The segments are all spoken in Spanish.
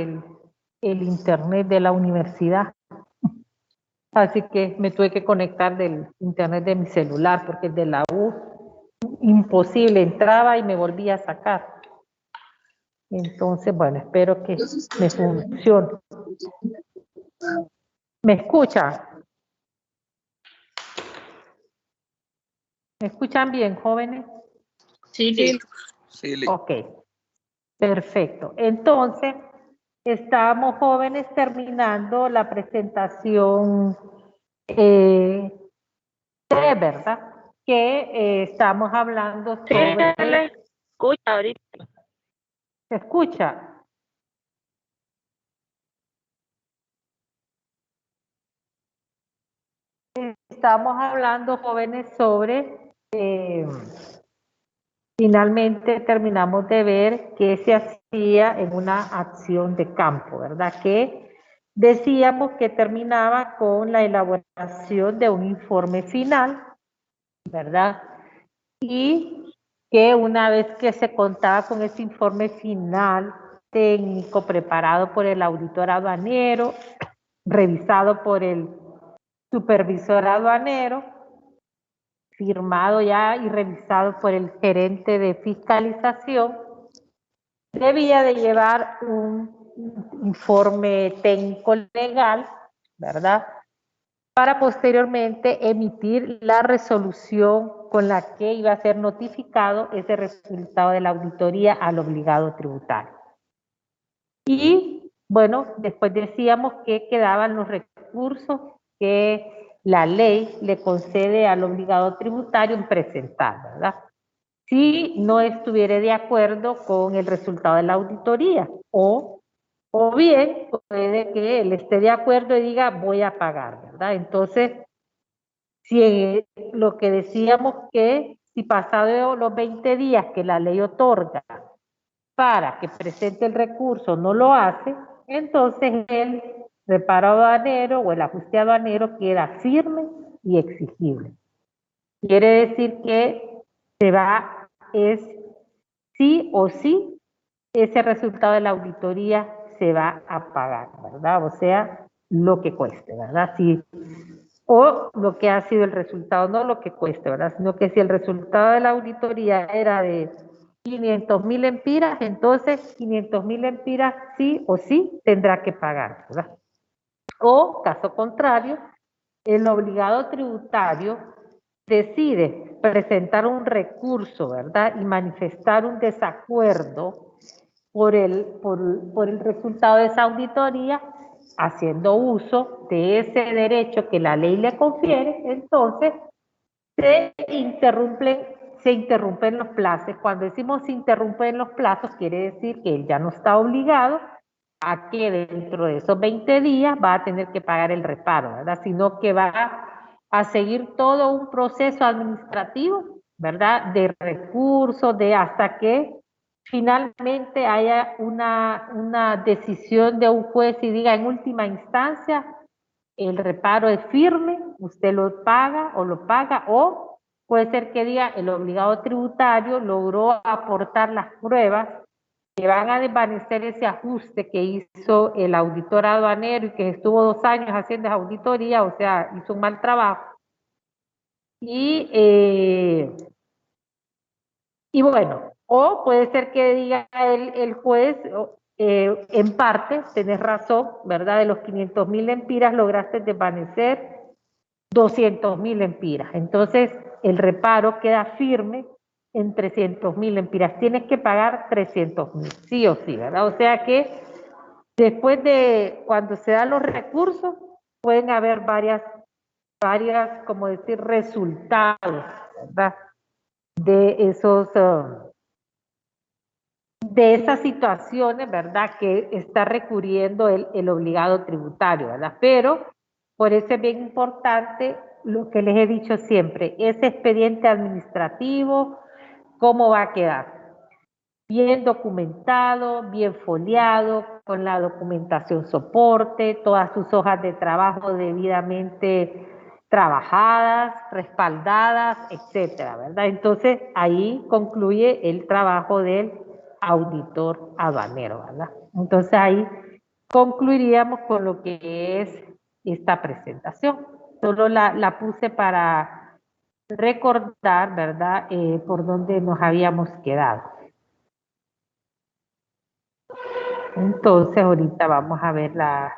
el internet de la universidad. Así que me tuve que conectar del internet de mi celular, porque el de la U, imposible, entraba y me volvía a sacar. Entonces, bueno, espero que me funcione. ¿Me escuchan? ¿Me escuchan bien, jóvenes? Sí. Ok, perfecto. Entonces, estamos, jóvenes, terminando la presentación 3, ¿verdad? Que estamos hablando sobre... Escucha ahorita. ¿Se escucha? Estamos hablando, jóvenes, sobre... finalmente terminamos de ver qué se hacía en una acción de campo, ¿verdad? Que decíamos que terminaba con la elaboración de un informe final, ¿verdad? Y que una vez que se contaba con ese informe final técnico preparado por el auditor aduanero, revisado por el supervisor aduanero, firmado ya y revisado por el gerente de fiscalización, debía de llevar un informe técnico legal, ¿verdad? Para posteriormente emitir la resolución con la que iba a ser notificado ese resultado de la auditoría al obligado tributario. Y bueno, después decíamos que quedaban los recursos que la ley le concede al obligado tributario en presentar, ¿verdad? Si no estuviera de acuerdo con el resultado de la auditoría, o bien puede que él esté de acuerdo y diga voy a pagar, ¿verdad? Entonces, si lo que decíamos que si pasado los 20 días que la ley otorga para que presente el recurso no lo hace, entonces el reparo aduanero o el ajuste aduanero queda firme y exigible. Quiere decir que se va, es sí o sí, ese resultado de la auditoría se va a pagar, ¿verdad? O sea, lo que cueste, ¿verdad? Si, o lo que ha sido el resultado, no lo que cueste, ¿verdad? Sino que si el resultado de la auditoría era de 500,000 lempiras, entonces 500,000 lempiras sí o sí tendrá que pagar, ¿verdad? O, caso contrario, el obligado tributario decide presentar un recurso, ¿verdad? Y manifestar un desacuerdo por el resultado de esa auditoría, haciendo uso de ese derecho que la ley le confiere, entonces se interrumpen los plazos. Cuando decimos se interrumpen los plazos, quiere decir que él ya no está obligado a que dentro de esos 20 días va a tener que pagar el reparo, ¿verdad? Sino que va a seguir todo un proceso administrativo, ¿verdad? De recursos, de hasta que finalmente haya una decisión de un juez y diga en última instancia, el reparo es firme, usted lo paga, o puede ser que diga el obligado tributario logró aportar las pruebas que van a desvanecer ese ajuste que hizo el auditor aduanero y que estuvo 2 años haciendo esa auditoría, o sea, hizo un mal trabajo. Y bueno, o puede ser que diga el juez, en parte, tenés razón, ¿verdad? De los 500,000 lempiras lograste desvanecer 200,000 lempiras. Entonces, el reparo queda firme en 300,000 lempiras. Tienes que pagar 300,000, sí o sí, ¿verdad? O sea que después de cuando se dan los recursos, pueden haber varias, como decir, resultados, ¿verdad? De esos, de esas situaciones, ¿verdad? Que está recurriendo el obligado tributario, ¿verdad? Pero por eso es bien importante lo que les he dicho siempre, ese expediente administrativo, ¿cómo va a quedar? Bien documentado, bien foliado, con la documentación soporte, todas sus hojas de trabajo debidamente trabajadas, respaldadas, etcétera, ¿verdad? Entonces ahí concluye el trabajo del auditor aduanero, ¿verdad? Entonces ahí concluiríamos con lo que es esta presentación. Solo la puse para recordar, ¿verdad?, por dónde nos habíamos quedado. Entonces ahorita vamos a ver la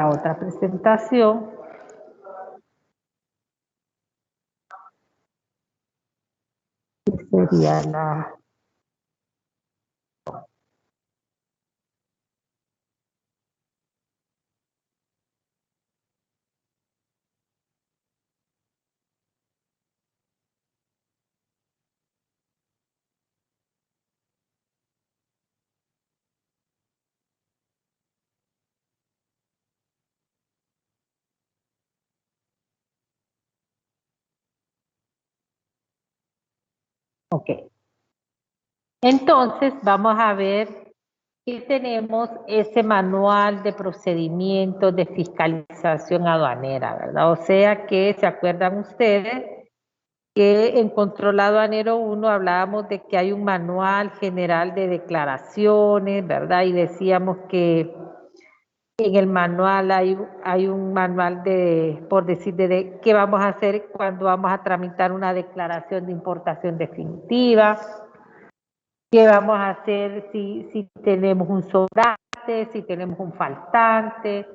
otra presentación. Que sería la... Ok. Entonces vamos a ver que tenemos ese manual de procedimientos de fiscalización aduanera, ¿verdad? O sea que, ¿se acuerdan ustedes que en Control Aduanero 1 hablábamos de que hay un manual general de declaraciones, ¿verdad? Y decíamos que en el manual hay un manual por decir, de qué vamos a hacer cuando vamos a tramitar una declaración de importación definitiva, qué vamos a hacer si tenemos un sobrante, si tenemos un faltante,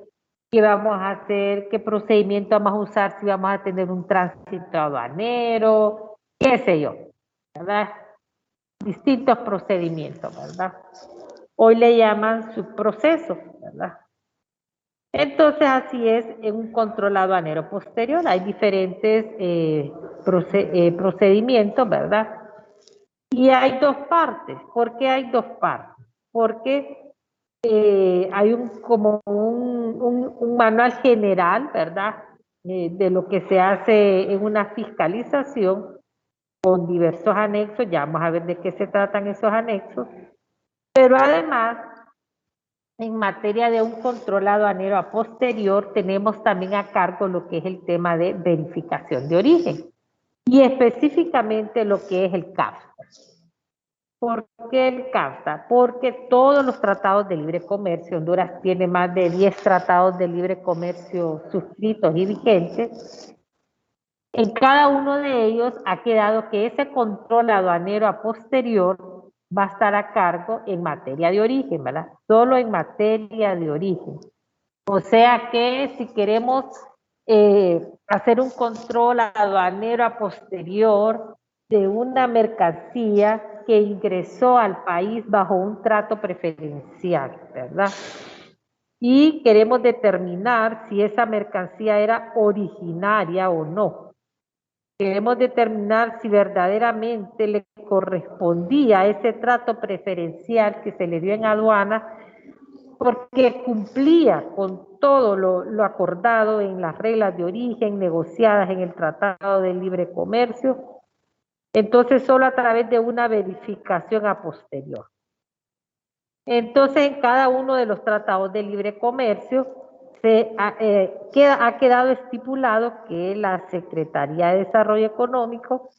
qué vamos a hacer, qué procedimiento vamos a usar si vamos a tener un tránsito aduanero, qué sé yo, ¿verdad? Distintos procedimientos, ¿verdad? Hoy le llaman subprocesos, ¿verdad? Entonces así es en un control aduanero posterior, hay diferentes procedimientos, ¿verdad? Y hay dos partes. ¿Por qué hay dos partes? Porque hay como un manual general, ¿verdad? De lo que se hace en una fiscalización con diversos anexos, ya vamos a ver de qué se tratan esos anexos, pero además, en materia de un control aduanero a posterior, tenemos también a cargo lo que es el tema de verificación de origen y específicamente lo que es el CAF. ¿Por qué el CAFTA? Porque todos los tratados de libre comercio, Honduras tiene más de 10 tratados de libre comercio suscritos y vigentes, en cada uno de ellos ha quedado que ese control aduanero a posterior va a estar a cargo en materia de origen, ¿verdad? Solo en materia de origen. O sea que si queremos hacer un control aduanero a posterior de una mercancía que ingresó al país bajo un trato preferencial, ¿verdad? Y queremos determinar si esa mercancía era originaria o no. Queremos determinar si verdaderamente le correspondía ese trato preferencial que se le dio en aduana, porque cumplía con todo lo acordado en las reglas de origen negociadas en el Tratado de Libre Comercio, entonces solo a través de una verificación a posterior. Entonces en cada uno de los tratados de libre comercio ha quedado estipulado que la Secretaría de Desarrollo Económico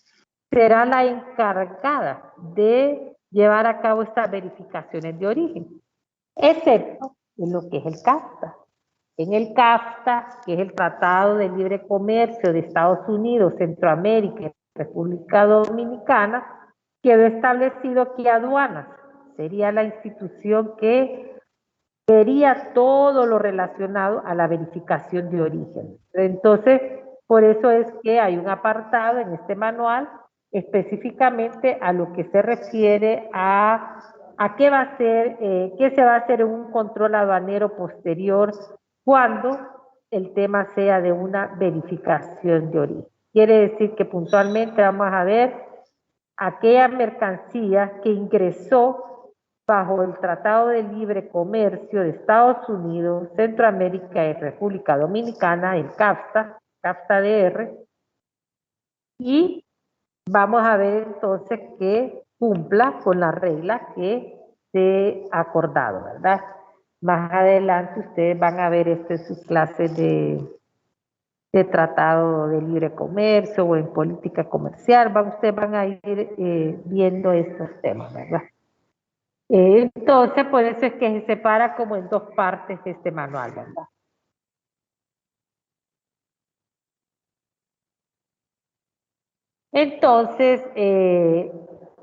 será la encargada de llevar a cabo estas verificaciones de origen, excepto en lo que es el CAFTA. En el CAFTA, que es el Tratado de Libre Comercio de Estados Unidos, Centroamérica y República Dominicana, quedó establecido que aduanas sería la institución que vería todo lo relacionado a la verificación de origen. Entonces, por eso es que hay un apartado en este manual específicamente a lo que se refiere a qué va a ser, qué se va a hacer en un control aduanero posterior cuando el tema sea de una verificación de origen. Quiere decir que puntualmente vamos a ver aquella mercancía que ingresó bajo el Tratado de Libre Comercio de Estados Unidos, Centroamérica y República Dominicana, el CAFTA, CAFTA-DR, y vamos a ver entonces que cumpla con la regla que se ha acordado, ¿verdad? Más adelante ustedes van a ver esto en sus clases de tratado de libre comercio o en política comercial, ustedes van a ir viendo estos temas, ¿verdad? Entonces, por eso es que se separa como en dos partes este manual, ¿verdad? Entonces,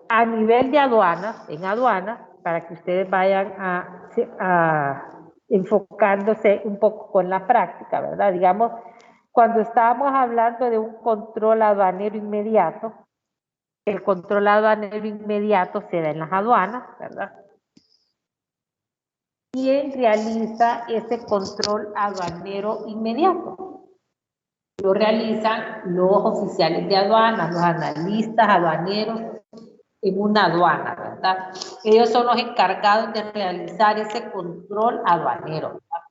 a nivel de aduanas, en aduanas, para que ustedes vayan enfocándose un poco con la práctica, ¿verdad? Digamos, cuando estábamos hablando de un control aduanero inmediato, el control aduanero inmediato se da en las aduanas, ¿verdad? ¿Quién realiza ese control aduanero inmediato? Lo realizan los oficiales de aduanas, los analistas aduaneros en una aduana, ¿verdad? Ellos son los encargados de realizar ese control aduanero, ¿verdad?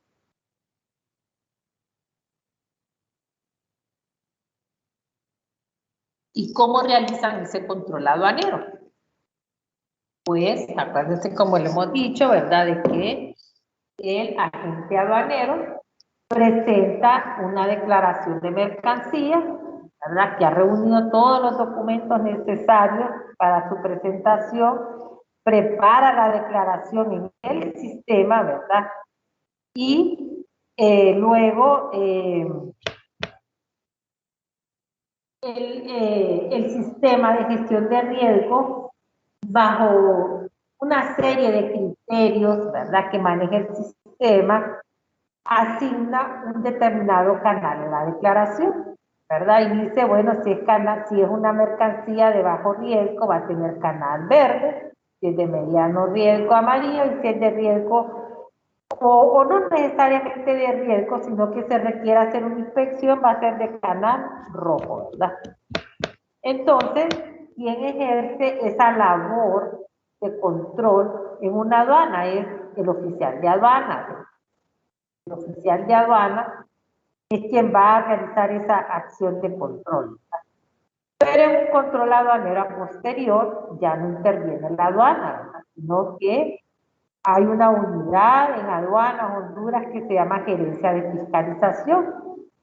¿Y cómo realizan ese control aduanero? Pues, acuérdense como le hemos dicho, ¿verdad? De que el agente aduanero presenta una declaración de mercancía, ¿verdad? Que ha reunido todos los documentos necesarios para su presentación, prepara la declaración en el sistema, ¿verdad? Y luego el sistema de gestión de riesgo, bajo una serie de criterios, ¿verdad? Que maneja el sistema, asigna un determinado canal en la declaración, ¿verdad? Y dice, bueno, si es una mercancía de bajo riesgo, va a tener canal verde, si es de mediano riesgo amarillo, y si es de riesgo, o no necesariamente de riesgo, sino que se requiere hacer una inspección, va a ser de canal rojo, ¿verdad? Entonces, ¿quién ejerce esa labor de control en una aduana? Es el oficial de aduana. El oficial de aduana es quien va a realizar esa acción de control. Pero en un control aduanero a posterior ya no interviene la aduana, ¿verdad? Sino que hay una unidad en aduanas Honduras que se llama gerencia de fiscalización,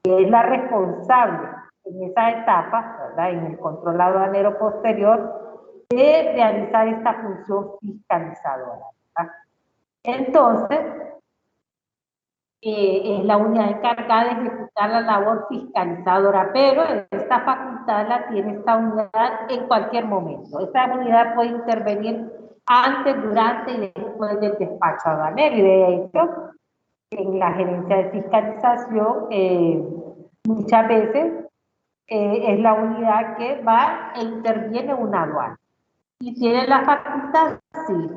que es la responsable en esa etapa, ¿verdad? En el control aduanero posterior, de realizar esta función fiscalizadora, ¿verdad? Entonces, es la unidad encargada de ejecutar la labor fiscalizadora, pero esta facultad la tiene esta unidad en cualquier momento. Esta unidad puede intervenir antes, durante y después del despacho aduanero, y de hecho, en la gerencia de fiscalización, muchas veces es la unidad que va e interviene en una aduana. Y tiene la facultad, sí,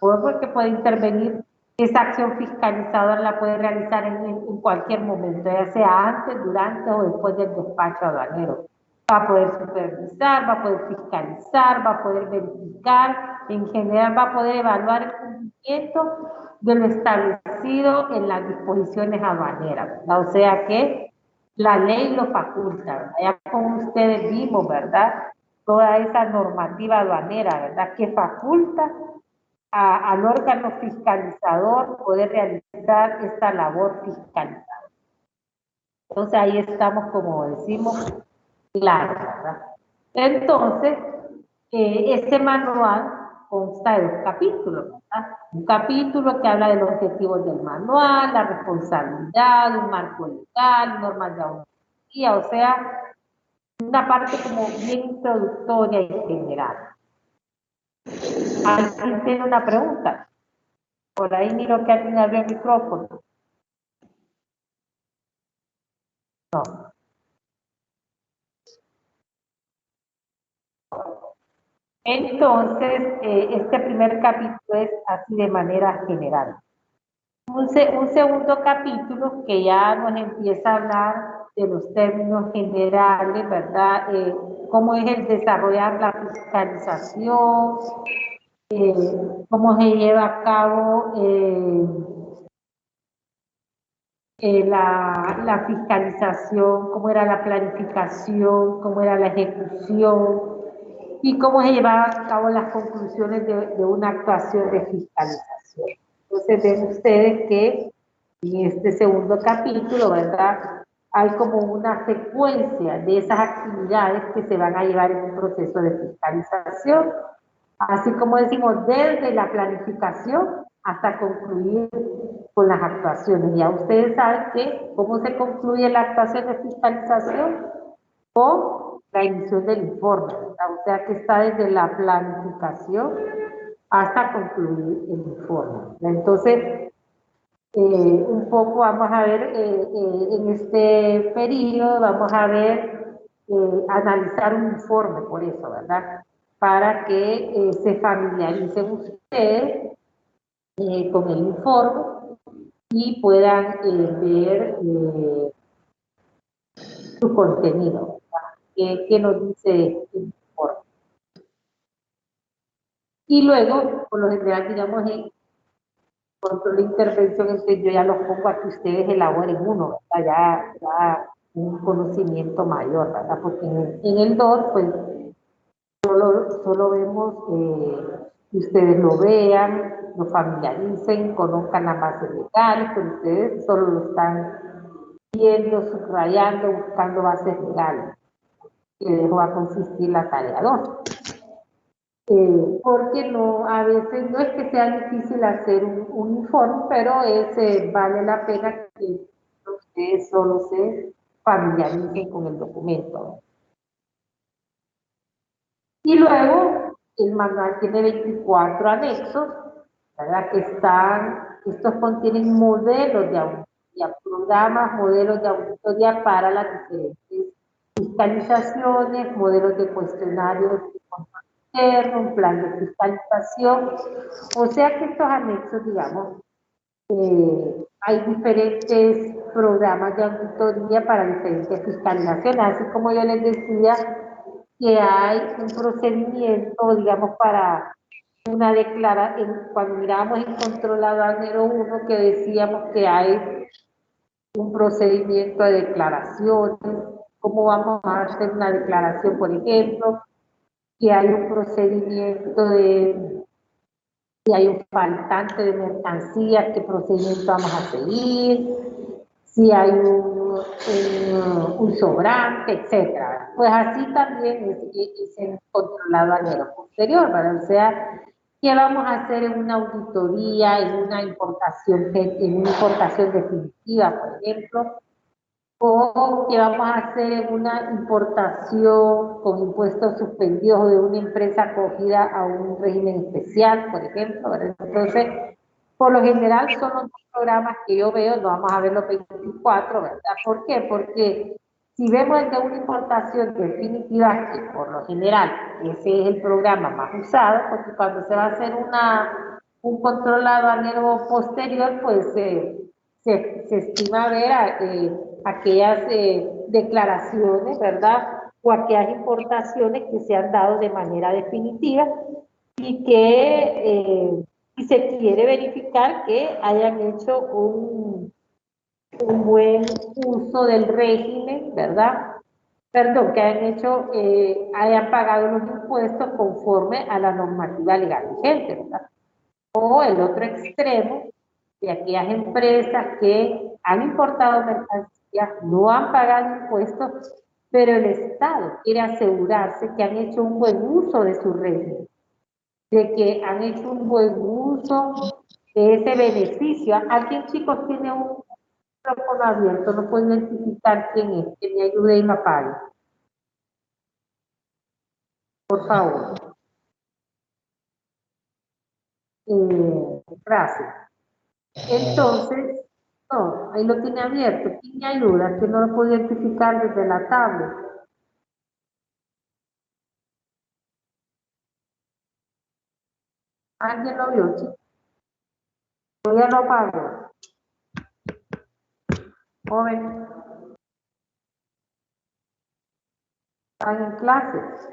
porque puede intervenir. Esa acción fiscalizadora la puede realizar en cualquier momento, ya sea antes, durante o después del despacho aduanero. Va a poder supervisar, va a poder fiscalizar, va a poder verificar, en general va a poder evaluar el cumplimiento de lo establecido en las disposiciones aduaneras, ¿verdad? O sea que la ley lo faculta, ¿verdad? Ya como ustedes vimos, ¿verdad? Toda esa normativa aduanera, ¿verdad? Que faculta al órgano fiscalizador poder realizar esta labor fiscalizadora. Entonces ahí estamos, como decimos, claros, ¿verdad? Entonces, este manual consta de 2 capítulos, ¿verdad? Un capítulo que habla de los objetivos del manual, la responsabilidad, un marco legal, normas de auditoría, o sea, una parte como bien introductoria y general. ¿Alguien tiene una pregunta? Por ahí miro que alguien abrió el micrófono. No. Entonces, este primer capítulo es así de manera general. Un segundo capítulo que ya nos empieza a hablar de los términos generales, ¿verdad? Cómo es el desarrollar la fiscalización, cómo se lleva a cabo la fiscalización, cómo era la planificación, cómo era la ejecución y cómo se llevaban a cabo las conclusiones de una actuación de fiscalización. Entonces ven ustedes que en este segundo capítulo, ¿verdad? Hay como una secuencia de esas actividades que se van a llevar en un proceso de fiscalización. Así como decimos, desde la planificación hasta concluir con las actuaciones. Ya ustedes saben que cómo se concluye la actuación de fiscalización con la emisión del informe, ¿verdad? O sea que está desde la planificación hasta concluir el informe. Entonces, un poco vamos a ver en este periodo, vamos a ver, analizar un informe por eso, ¿verdad? Para que se familiaricen ustedes con el informe y puedan ver su contenido, ¿verdad? ¿Qué nos dice el informe? Y luego, por lo general, digamos, en control de intervención, entonces yo ya los pongo a que ustedes elaboren uno, ¿verdad? Ya un conocimiento mayor, ¿verdad? Porque en el 2, pues, solo vemos que ustedes lo vean, lo familiaricen, conozcan las bases legales, pero ustedes solo lo están viendo, subrayando, buscando bases legales. Que de eso va a consistir la tarea 2. Porque no, a veces no es que sea difícil hacer un informe, pero vale la pena que ustedes solo se familiaricen con el documento, ¿no? Y luego el manual tiene 24 anexos, ¿verdad? Estos contienen modelos de auditoría, programas, modelos de auditoría para las diferentes fiscalizaciones, modelos de cuestionarios de control interno, un plan de fiscalización. O sea que estos anexos, digamos, hay diferentes programas de auditoría para diferentes fiscalizaciones, así como yo les decía que hay un procedimiento, digamos, para una declaración, cuando mirábamos en control aduanero 1, que decíamos que hay un procedimiento de declaraciones, cómo vamos a hacer una declaración, por ejemplo, que hay un procedimiento de, si hay un faltante de mercancías, qué procedimiento vamos a seguir, si hay un sobrante, etcétera. Pues así también es el controlado aduanero posterior, ¿verdad? O sea, ¿qué vamos a hacer en una auditoría, en una importación definitiva, por ejemplo? O qué vamos a hacer en una importación con impuestos suspendidos de una empresa acogida a un régimen especial, por ejemplo, ¿verdad? Entonces, por lo general son los programas que yo veo, no vamos a ver los 24, ¿verdad? ¿Por qué? Porque si vemos el de una importación definitiva, que por lo general ese es el programa más usado, porque cuando se va a hacer un control aduanero posterior, pues se estima ver aquellas declaraciones, ¿verdad? O aquellas importaciones que se han dado de manera definitiva y que y se quiere verificar que hayan hecho un buen uso del régimen, ¿verdad? Perdón, que hayan pagado los impuestos conforme a la normativa legal vigente, ¿verdad? O el otro extremo de aquellas empresas que han importado mercancías, no han pagado impuestos, pero el Estado quiere asegurarse que han hecho un buen uso de su régimen, de que han hecho un buen uso de ese beneficio. ¿Alguien, chicos, tiene un micrófono abierto? No puedo identificar quién es, que me ayude y me apague. Por favor. Gracias. Entonces, no, ahí lo tiene abierto. ¿Quién me ayuda? Que no lo puedo identificar desde la tablet. ¿Alguien lo vio, chicos? Yo ya lo apago. Joven. Están en clases.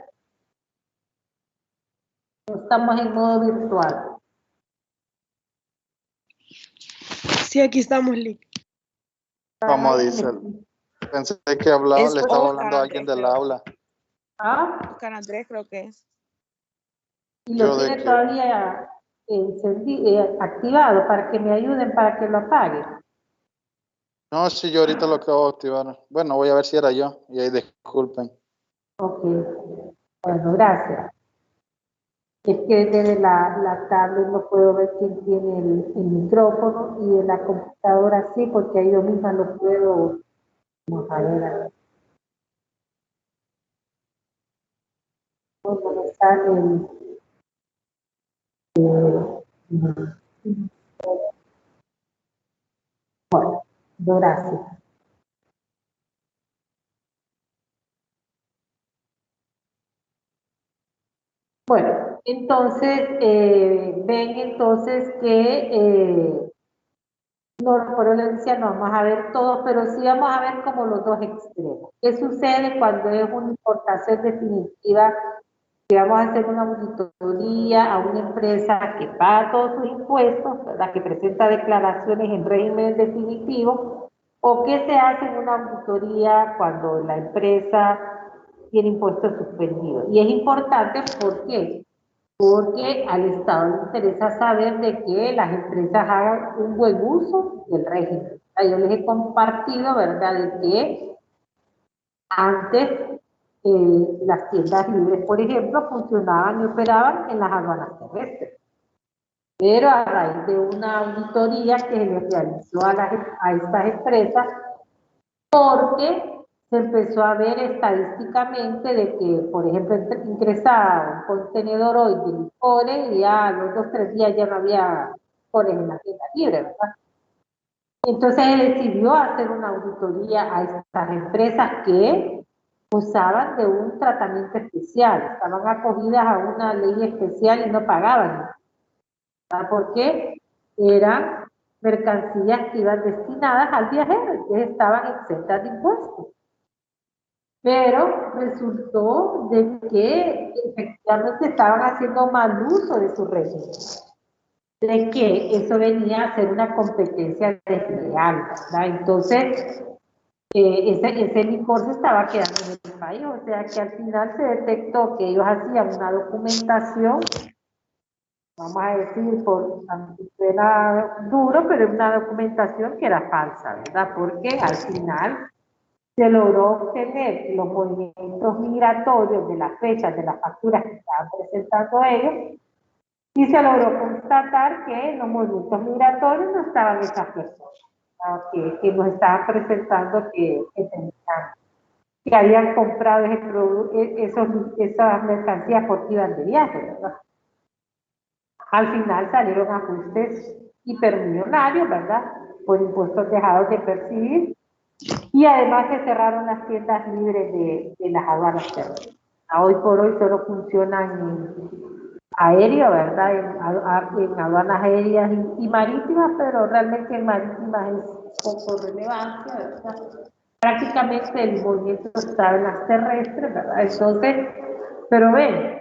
Estamos en modo virtual. Sí, aquí estamos, Lick. Como dice, pensé que hablaba, le estaba hablando a alguien del aula. ¿Ah? Oscar Andrés creo que es. Y lo tiene todavía activado para que me ayuden para que lo apague. No, sí, yo ahorita lo acabo de activar. Bueno, voy a ver si era yo. Y ahí disculpen. Ok. Bueno, gracias. Es que desde la tablet no puedo ver quién tiene el micrófono y en la computadora sí, porque ahí yo misma lo puedo. Vamos a ver. No me sale bueno, gracias. Bueno, entonces, ven entonces que no, por la decía, no vamos a ver todo, pero sí vamos a ver como los dos extremos. ¿Qué sucede cuando es una importación definitiva? Que vamos a hacer una auditoría a una empresa que paga todos sus impuestos, ¿verdad? Que presenta declaraciones en régimen definitivo, o que se hace una auditoría cuando la empresa tiene impuestos suspendidos. Y es importante, ¿por qué? Porque al Estado le interesa saber de que las empresas hagan un buen uso del régimen. Yo les he compartido, ¿verdad?, de que antes las tiendas libres, por ejemplo, funcionaban y operaban en las aduanas terrestres. Pero a raíz de una auditoría que se les realizó a estas empresas, porque se empezó a ver estadísticamente de que, por ejemplo, ingresaba un contenedor hoy de licores y ya a los 2 o 3 días ya no había licores en la tienda libre, ¿verdad? Entonces se decidió hacer una auditoría a estas empresas que usaban de un tratamiento especial, estaban acogidas a una ley especial y no pagaban, ¿verdad? Porque eran mercancías que iban destinadas al viajero, entonces estaban exentas de impuestos. Pero resultó de que efectivamente estaban haciendo mal uso de su régimen, de que eso venía a ser una competencia desleal, ¿verdad? Entonces, ese licor se estaba quedando en el país, o sea que al final se detectó que ellos hacían una documentación, vamos a decir, suena duro, pero es una documentación que era falsa, ¿verdad? Porque al final se logró obtener los movimientos migratorios de las fechas de las facturas que estaban presentando ellos y se logró constatar que en los movimientos migratorios no estaban esas personas, ¿no? que nos estaban presentando que habían comprado esas mercancías porque iban de viaje, ¿verdad? Al final salieron ajustes hipermillonarios, ¿verdad? Por impuestos dejados de percibir. Y además se cerraron las tiendas libres de las aduanas terrestres. Hoy por hoy solo funcionan en aéreo, ¿verdad? En aduanas aéreas y marítimas, pero realmente en marítimas es poco relevancia, ¿verdad? Prácticamente el movimiento está en las terrestres, ¿verdad? Entonces, pero ven,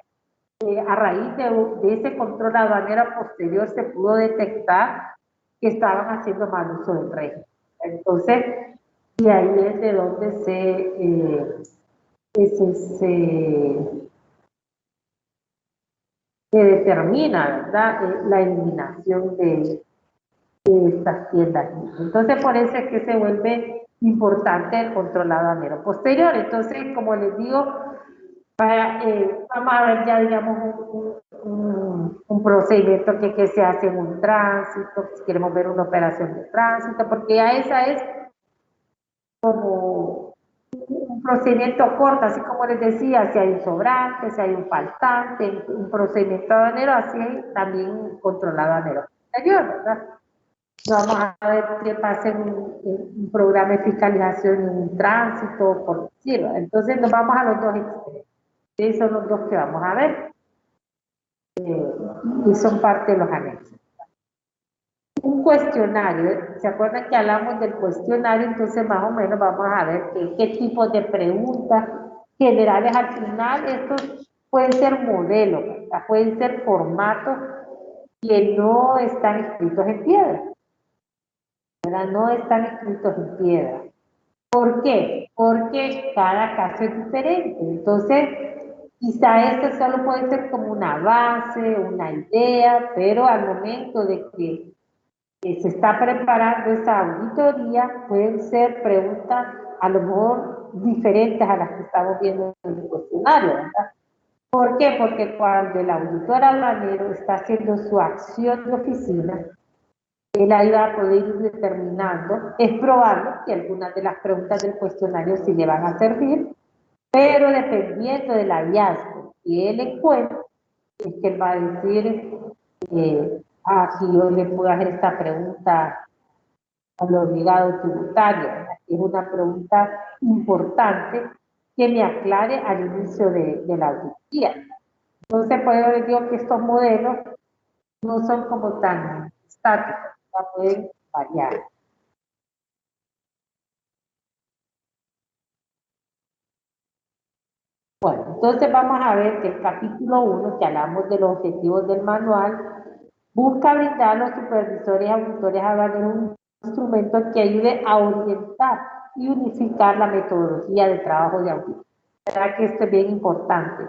a raíz de ese control aduanero posterior se pudo detectar que estaban haciendo mal uso del régimen. Entonces, y ahí es de donde se determina, ¿verdad? La eliminación de estas tiendas. Entonces, por eso es que se vuelve importante el control aduanero posterior. Entonces, como les digo, vamos a ver ya, digamos, un procedimiento que se hace en un tránsito, si queremos ver una operación de tránsito, porque ya esa es como un procedimiento corto, así como les decía, si hay un sobrante, si hay un faltante, un procedimiento aduanero, así hay también controlado aduanero posterior, ¿verdad? No vamos a ver qué pasa en un programa de fiscalización en un tránsito, por decirlo. Entonces nos vamos a los dos extremos. Esos son los dos que vamos a ver y son parte de los anexos. Un cuestionario, ¿se acuerdan que hablamos del cuestionario? Entonces más o menos vamos a ver qué tipo de preguntas generales al final. Estos pueden ser modelos, ¿verdad? Pueden ser formatos que no están escritos en piedra, ¿verdad? No están escritos en piedra. ¿Por qué? Porque cada caso es diferente. Entonces, quizá esto solo puede ser como una base, una idea, pero al momento de que se está preparando esa auditoría, pueden ser preguntas a lo mejor diferentes a las que estamos viendo en el cuestionario, ¿verdad? ¿Por qué? Porque cuando el auditor aduanero está haciendo su acción de oficina, él ahí va a poder ir determinando, es probable que algunas de las preguntas del cuestionario sí le van a servir, pero dependiendo del hallazgo que él encuentre, es que él va a decir, si yo le puedo hacer esta pregunta al obligado tributario, ¿verdad? Es una pregunta importante que me aclare al inicio de la auditoría. Entonces, por eso les digo que estos modelos no son como tan estáticos, ya pueden variar. Bueno, entonces vamos a ver que el capítulo 1, que hablamos de los objetivos del manual, busca brindar a los supervisores y auditores aduaneros un instrumento que ayude a orientar y unificar la metodología de trabajo de auditoría. ¿Verdad que esto es bien importante?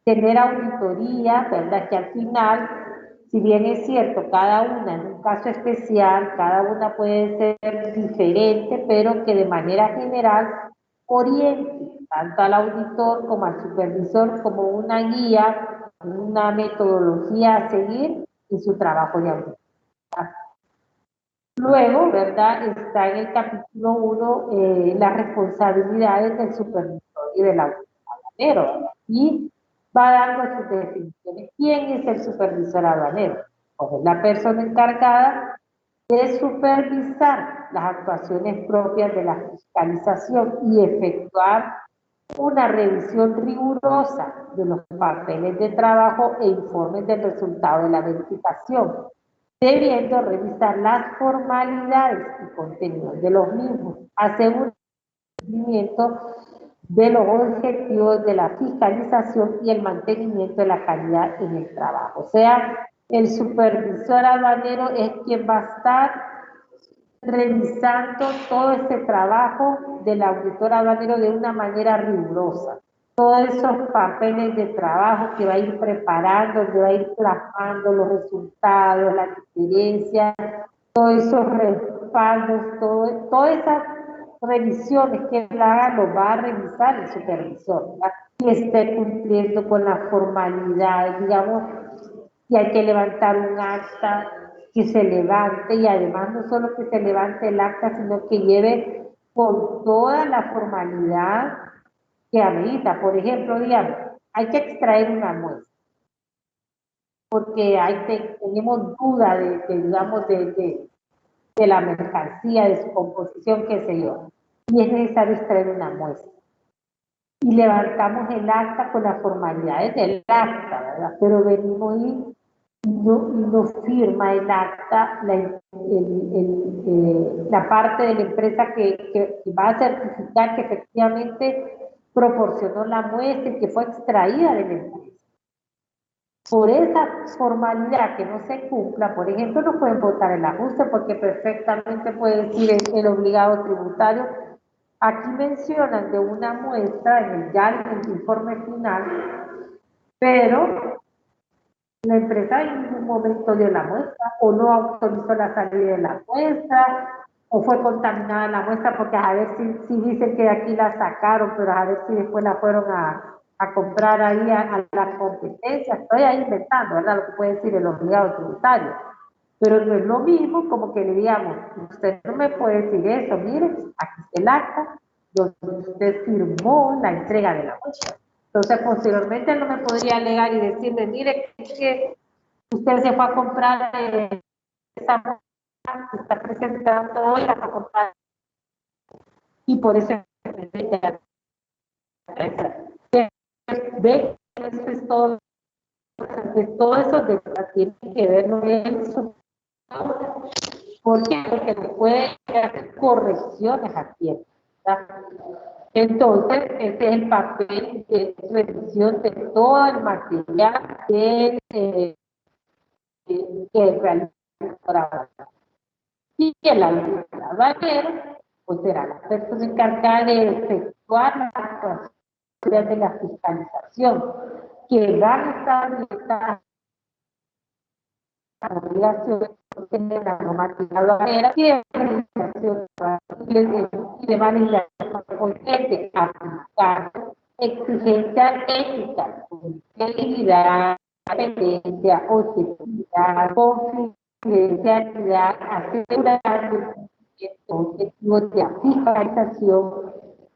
Tener auditoría, ¿verdad? Que al final, si bien es cierto, cada una en un caso especial, cada una puede ser diferente, pero que de manera general oriente tanto al auditor como al supervisor como una guía, una metodología a seguir en su trabajo de auditoría. Luego, ¿verdad? Está en el capítulo 1 las responsabilidades del supervisor y del aduanero, y va dando sus definiciones. ¿Quién es el supervisor aduanero? Pues es la persona encargada de supervisar las actuaciones propias de la fiscalización y efectuar una revisión rigurosa de los papeles de trabajo e informes del resultado de la verificación, debiendo revisar las formalidades y contenidos de los mismos, asegurar el cumplimiento de los objetivos de la fiscalización y el mantenimiento de la calidad en el trabajo. O sea, el supervisor aduanero es quien va a estar revisando todo este trabajo del auditor aduanero de una manera rigurosa. Todos esos papeles de trabajo que va a ir preparando, que va a ir plasmando los resultados, las diferencias, todos esos respaldos, todas esas revisiones que él haga, lo va a revisar el supervisor, ¿verdad? Y esté cumpliendo con la formalidad, digamos, y hay que levantar un acta, que se levante, y además no solo que se levante el acta, sino que lleve con toda la formalidad que amerita. Por ejemplo, digamos, hay que extraer una muestra, porque tenemos duda digamos, de la mercancía, de su composición, qué sé yo, y es necesario extraer una muestra. Y levantamos el acta con las formalidades del acta, ¿verdad? Pero venimos y no firma el acta la parte de la empresa que va a certificar que efectivamente proporcionó la muestra y que fue extraída de la empresa. Por esa formalidad que no se cumpla, por ejemplo, no pueden votar el ajuste, porque perfectamente puede decir el obligado tributario. Aquí mencionan de una muestra en el informe final, pero la empresa en ningún momento dio la muestra, o no autorizó la salida de la muestra, o fue contaminada la muestra, porque a ver si dicen que de aquí la sacaron, pero a ver si después la fueron a comprar ahí a la competencia. Estoy ahí inventando, ¿verdad? Lo que puede decir el obligado tributario. Pero no es lo mismo como que le digamos, usted no me puede decir eso, mire, aquí está el acta donde usted firmó la entrega de la muestra. Entonces, posteriormente no me podría alegar y decirle, mire, que usted se fue a comprar esa muestra que está presentando hoy, la fue a comprar. Y por eso ve, eso es todo. De todo eso tiene que ver no es porque se puede hacer correcciones a tiempo, ¿verdad? Entonces, ese es el papel de revisión de todo el material que realiza el trabajo. Y el aduanero, pues será la persona encargada de efectuar las actuaciones de la fiscalización, que van a estar limitadas a obligaciones de la normativa aduanera y de validación consciente, aplicar exigencias éticas, confidencialidad, independencia, objetividad, confidencialidad, asegurar objetivos de fiscalización,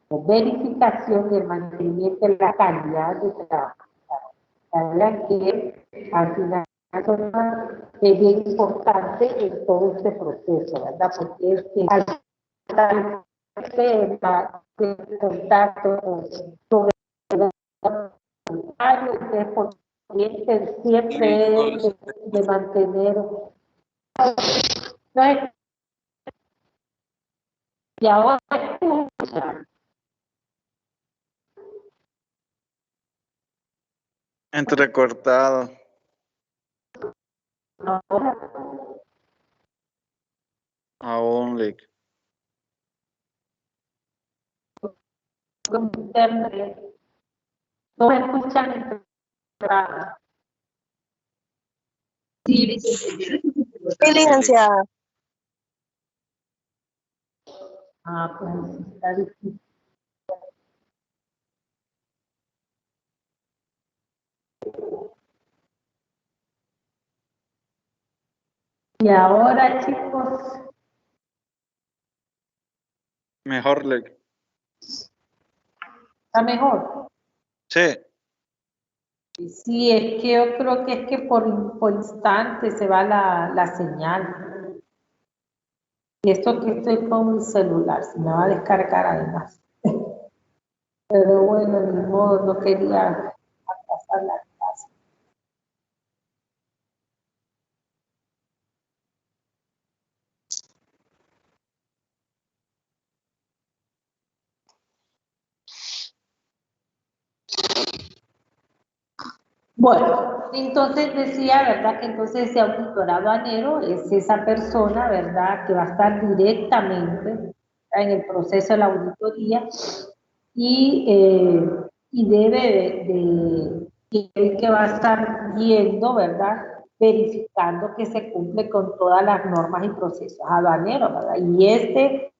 de verificación y el mantenimiento de la calidad de trabajo. La que al final es bien importante en todo este proceso, ¿verdad? Porque es que al el contacto sobre el siempre de mantener. Y ahora Entrecortado. Aún, Lick. no me escuchan. Sí, Sí, licenciada. Ah, pues está difícil. Y ahora, chicos, Mejor, Lick. está mejor. Sí. Sí, es que yo creo que es que por instante se va la señal. Y esto que estoy con mi celular, se me va a descargar además. Pero bueno, ni modo, no quería pasar la clase. Bueno, entonces decía, ¿verdad? Que entonces ese auditor aduanero es esa persona, ¿verdad? Que va a estar directamente en el proceso de la auditoría y debe y el que va a estar viendo, ¿verdad? Verificando que se cumple con todas las normas y procesos aduaneros, ¿verdad? Y este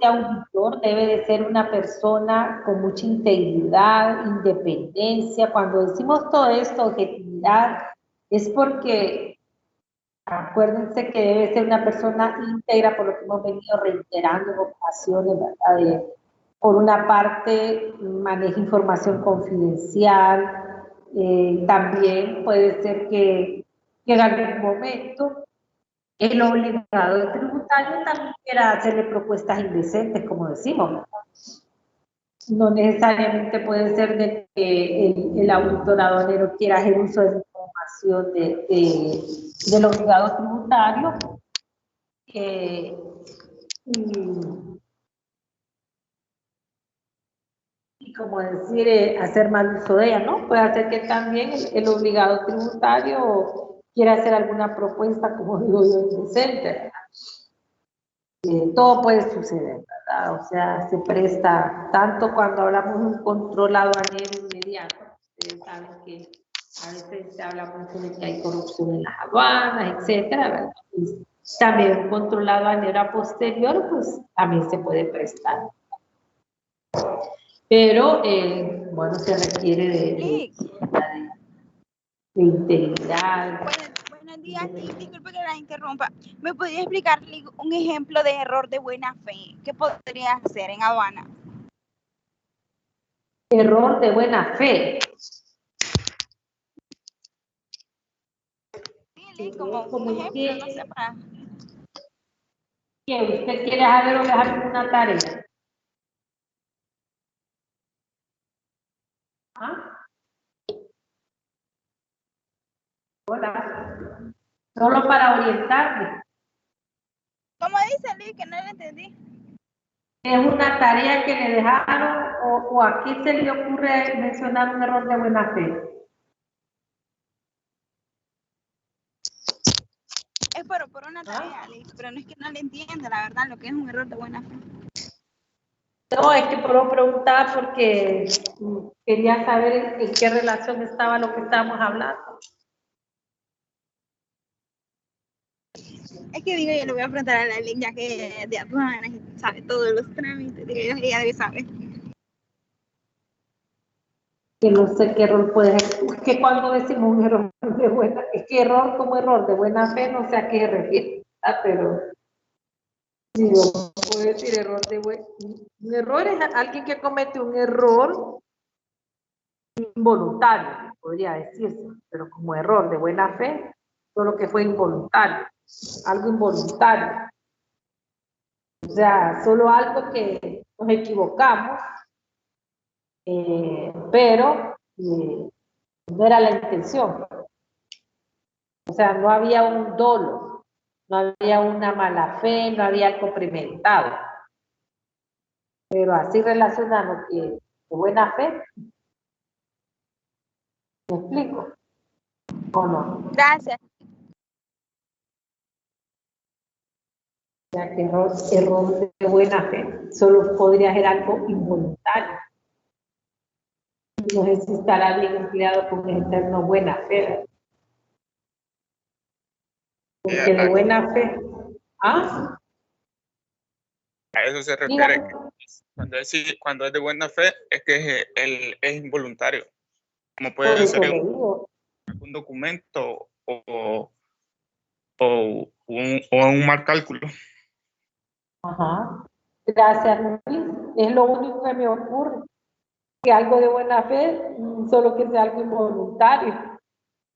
auditor debe de ser una persona con mucha integridad, independencia. Cuando decimos todo esto, objetividad, es porque acuérdense que debe ser una persona íntegra, por lo que hemos venido reiterando en ocasiones, ¿verdad? Por una parte, maneja información confidencial, también puede ser que en algún momento el obligado tributario también quiera hacerle propuestas indecentes, como decimos, ¿verdad? No necesariamente puede ser de que el auditor aduanero quiera hacer uso de la información del obligado tributario y como decir, hacer mal uso de ella, ¿no? Puede hacer que también el obligado tributario quiera hacer alguna propuesta, como digo yo, indecente, ¿verdad? Todo puede suceder, ¿verdad? O sea, se presta, tanto cuando hablamos de un control aduanero inmediato, ustedes saben que a veces se habla mucho de que hay corrupción en las aduanas, etcétera, ¿verdad? Y también un control aduanero a posterior, pues también se puede prestar. Pero, bueno, se requiere de integridad. Buenos días, Lick. Disculpe que la interrumpa. ¿Me podría explicar, Lick, un ejemplo de error de buena fe? ¿Qué podría hacer en aduana? Error de buena fe. Sí, Lick, como un ejemplo, no sé, para... ¿Qué? ¿Usted quiere saber o dejar una tarea? ¿Ah? Hola. Solo para orientarme. ¿Cómo dice, Lick? Que no lo entendí. ¿Es una tarea que le dejaron o a quién se le ocurre mencionar un error de buena fe? Es por una tarea, Lick, pero no es que no le entienda, la verdad, lo que es un error de buena fe. No, es que puedo preguntar porque quería saber en qué relación estaba lo que estábamos hablando. Es que digo, yo le voy a preguntar a la Lick, ya que de aduanas sabe todos los trámites, digo, ella debe saber. que no sé qué error puede ser, que cuando decimos un error de buena, es que error como error de buena fe, no sé a qué se refiere, pero sí, puedo decir error de buena, un error es alguien que comete un error involuntario, podría decirse, pero como error de buena fe, solo que fue involuntario, algo involuntario, o sea, solo algo que nos equivocamos, pero no era la intención. O sea, no había un dolo, no había una mala fe, no había algo premeditado. Pero así relacionamos que de buena fe, ¿me explico? ¿O no? Gracias. O sea, que error de buena fe solo podría ser algo involuntario. No sé si estará bien empleado con el término buena fe, ¿verdad? Porque de buena fe. ¿Ah? A eso se refiere. Cuando es de buena fe, es que es involuntario. Como puede ser un documento o un mal cálculo. Ajá. Gracias, Luis. Es lo único que me ocurre. Que algo de buena fe, solo que sea algo involuntario.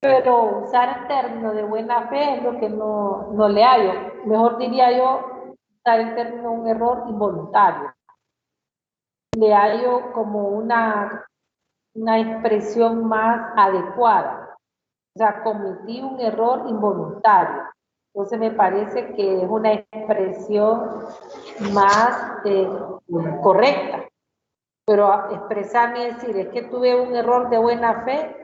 Pero usar el término de buena fe es lo que no le hallo. Mejor diría yo usar el término un error involuntario. Le hallo como una expresión más adecuada. O sea, cometí un error involuntario. Entonces me parece que es una expresión más correcta. Pero expresarme y decir, es que tuve un error de buena fe,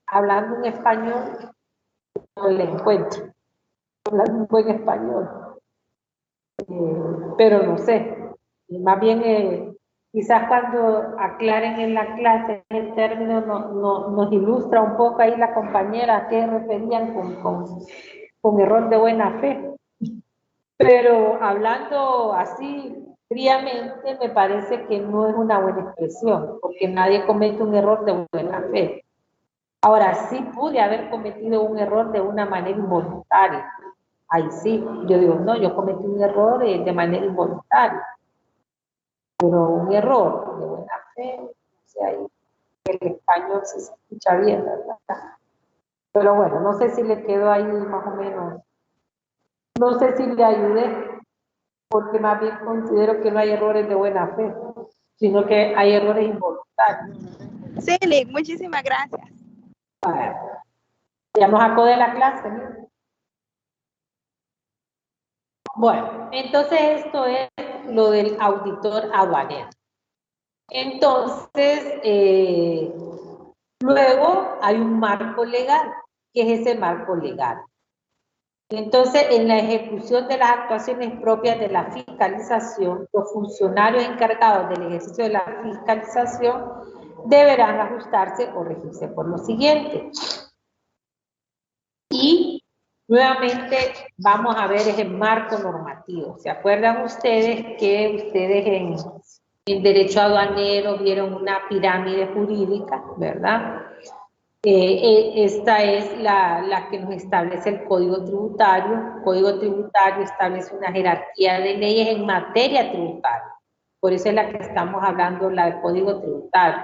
hablando un español, no le encuentro. Hablando un buen español. Pero no sé. Más bien, quizás cuando aclaren en la clase el término, nos ilustra un poco ahí la compañera a qué referían con error de buena fe. Pero hablando así fríamente, me parece que no es una buena expresión, porque nadie comete un error de buena fe. Ahora, sí pude haber cometido un error de una manera involuntaria. Ahí sí, yo digo, no, yo cometí un error de manera involuntaria. Pero un error de buena fe, o sea, ahí el español se escucha bien, ¿verdad? Pero bueno, no sé si le quedó ahí más o menos. No sé si le ayudé, porque más bien considero que no hay errores de buena fe, sino que hay errores involuntarios. Sí, Lick, muchísimas gracias. Bueno, ya nos acode la clase, ¿no? Bueno, entonces esto es lo del auditor aduanero. Entonces, luego hay un marco legal. ¿Qué es ese marco legal? Entonces, en la ejecución de las actuaciones propias de la fiscalización, los funcionarios encargados del ejercicio de la fiscalización deberán ajustarse o regirse por lo siguiente. Y nuevamente vamos a ver el marco normativo. ¿Se acuerdan ustedes que ustedes en derecho aduanero vieron una pirámide jurídica, verdad? Esta es la que nos establece el Código Tributario. El Código Tributario establece una jerarquía de leyes en materia tributaria. Por eso es la que estamos hablando, la del Código Tributario.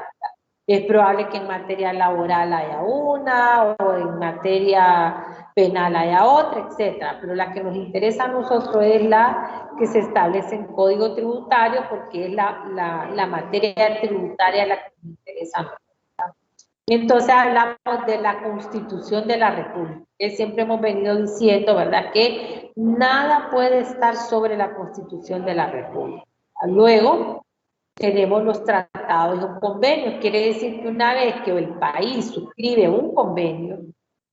Es probable que en materia laboral haya una, o en materia penal haya otra, etcétera. Pero la que nos interesa a nosotros es la que se establece en Código Tributario, porque es la materia tributaria la que nos interesa a nosotros. Entonces hablamos de la Constitución de la República, que siempre hemos venido diciendo, ¿verdad?, que nada puede estar sobre la Constitución de la República. Luego tenemos los tratados y los convenios. Quiere decir que una vez que el país suscribe un convenio,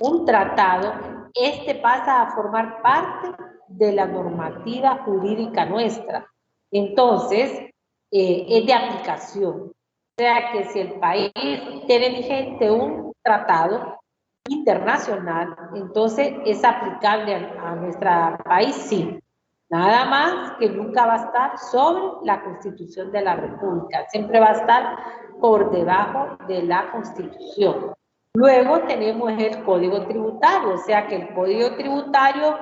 un tratado, este pasa a formar parte de la normativa jurídica nuestra. Entonces, es de aplicación. O sea que si el país tiene vigente un tratado internacional, entonces es aplicable a nuestro país, sí. Nada más que nunca va a estar sobre la Constitución de la República, siempre va a estar por debajo de la Constitución. Luego tenemos el Código Tributario, o sea que el Código Tributario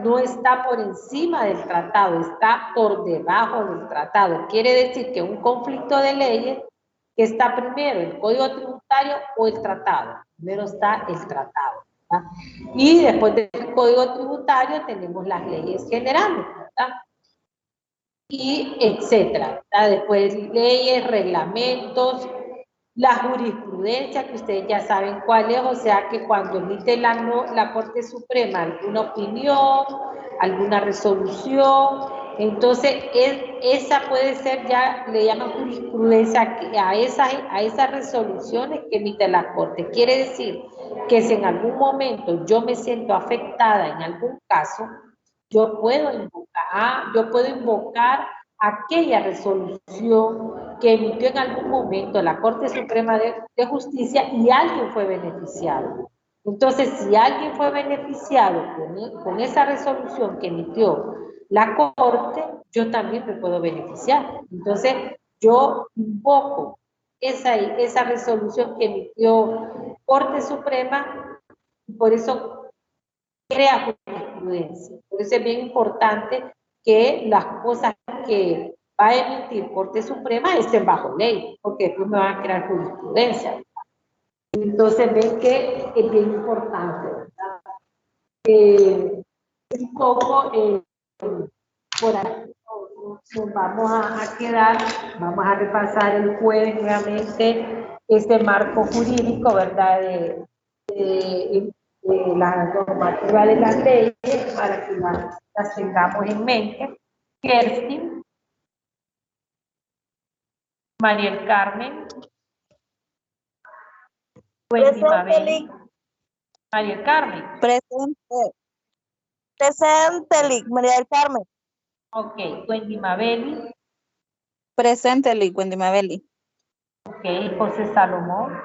no está por encima del tratado, está por debajo del tratado. Quiere decir que un conflicto de leyes, que está primero el Código Tributario o el tratado. Primero está el tratado, ¿verdad? Y después del Código Tributario tenemos las leyes generales, ¿verdad? Y etcétera, ¿verdad? Después leyes, reglamentos, la jurisprudencia, que ustedes ya saben cuál es, o sea que cuando emite la Corte Suprema alguna opinión, alguna resolución, entonces esa puede ser, ya le llaman jurisprudencia a esas resoluciones que emite la Corte. Quiere decir que si en algún momento yo me siento afectada en algún caso, yo puedo invocar aquella resolución que emitió en algún momento la Corte Suprema de Justicia y alguien fue beneficiado. Entonces, si alguien fue beneficiado con esa resolución que emitió la Corte, yo también me puedo beneficiar. Entonces, yo invoco esa resolución que emitió Corte Suprema y por eso crea jurisprudencia. Por eso es bien importante que las cosas que va a emitir Corte Suprema estén bajo ley, porque después me van a crear jurisprudencia. Entonces ven que es bien importante, ¿verdad? Un poco por aquí nos vamos a quedar, vamos a repasar el jueves nuevamente este marco jurídico, ¿verdad? De la normativa de las leyes para que las tengamos en mente. Kerstin, Mariel Carmen, Wendy Mabel, Mariel Carmen. Presente. Presente, Lic, María del Carmen. Ok, Wendy Mabeli. Presente, Lic, Wendy Mabeli. Ok, José Salomón.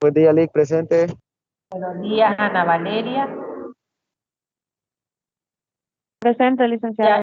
Buen día, Lic, presente. Buenos días, Ana Valeria. Presente, licenciada.